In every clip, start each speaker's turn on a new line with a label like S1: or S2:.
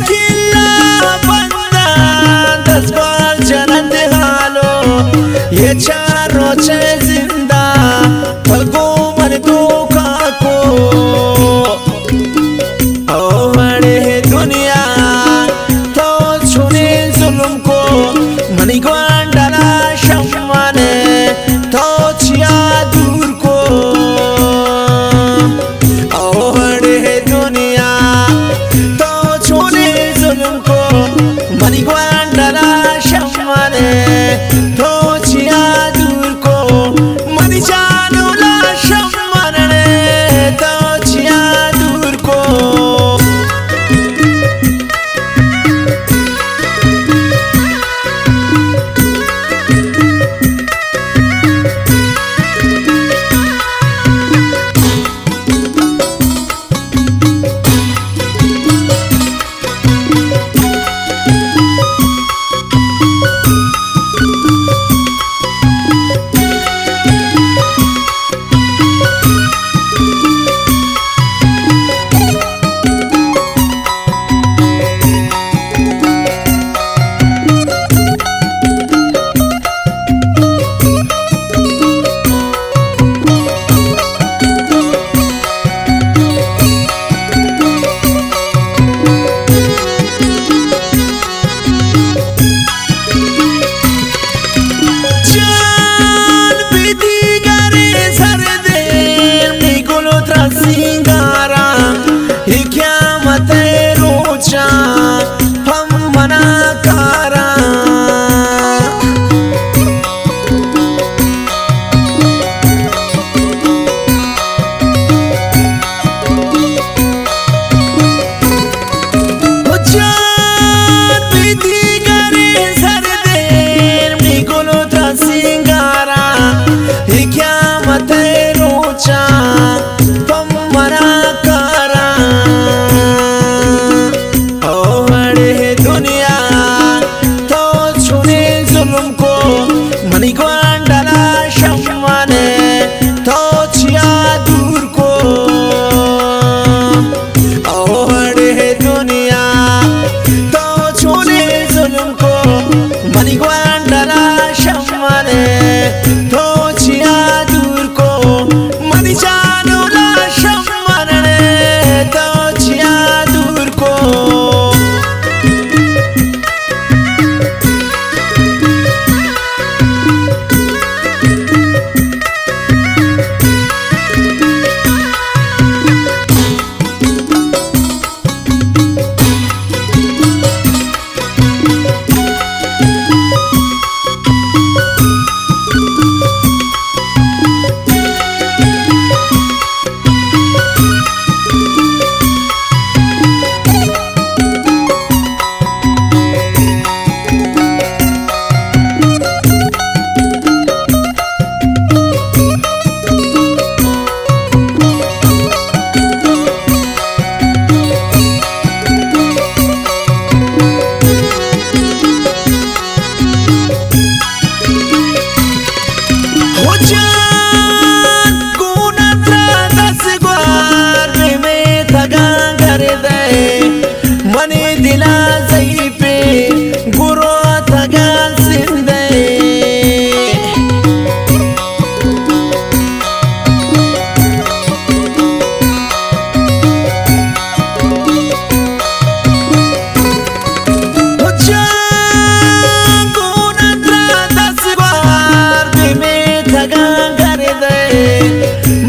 S1: किला बंदा 10 बार जन्नत हालो ये चारों चे जिंदा फलको मन धोखा को ओ बड़े दुनिया तो छुने जुल्म को मनी ग्वांडला शम्माने तो छिया दूर को ओ बड़े दुनिया तो छुने जुल्म को मनी ग्वांडला शम्माने तो छिया दूर को मनी जानूला शम्माने तो छिया दूर को सिंगारा ये क्या मत रोचा हम मना कारा सिंगारा ये क्या मत रोचा मनी ग्वांडला शम्माने तो छिया दूर को ओ बड़े दुनिया तो छूने जुल्म को मनी ग्वांडला शम्माने तो छिया दूर को मनी जानूला शम्माने तो छिया दूर को मने दिला जई पे गुरो थगा सिंदे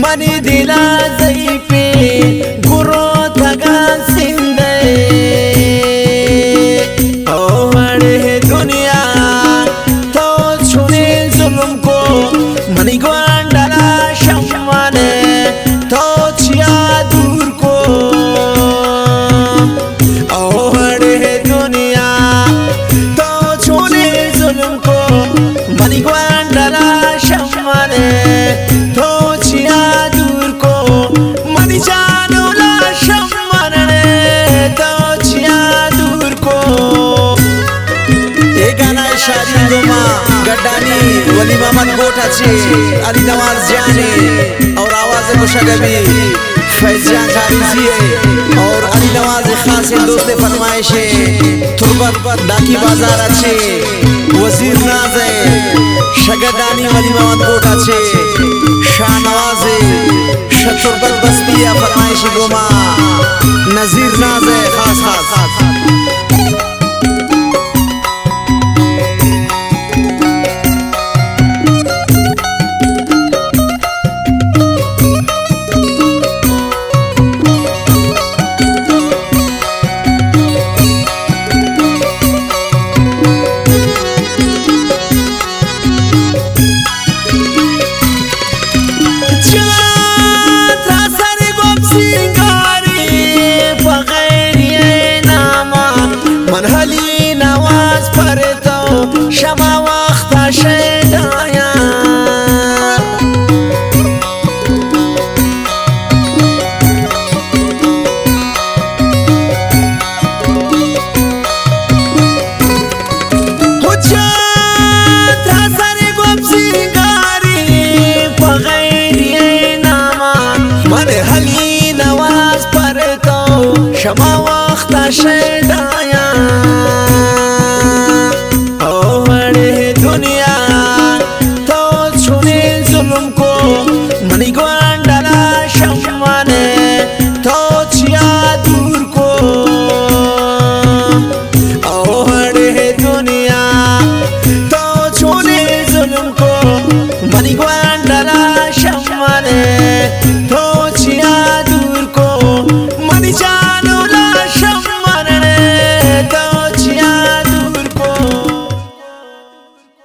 S1: मने दिला जई पे गुरो थगा सिंदे ओ बड़े दुनिया तो छुने जुल्म को मनी ग्वांडला शम्माने तो छिया दूर को ओ बड़े दुनिया तो छुने जुल्म को मनी ग्वांडला शम्माने तो छिया दूर को मनी जानूला शम्माने तो छिया दूर को ये गाना शादी गोमा गड्डानी वली मोहम्मद गोठा छे अली नवाज जाने और आवाज मुशगबी फैजान खारिजी और अली नवाज खास दोस्त फरमाइश तुरबत डाकी बाजार আছে वजीर नाज शगदानी वली मोहम्मद कोट আছে शाहनवाज शतुरबत बस्तिया फरमाइश गोमा नजीर नाज खास खास
S2: منهلی نواز پر تو شما وقت شدایا حجت حسن گم سینگاری بغیر ناما منهلی نواز پر تو شما وقت شدایا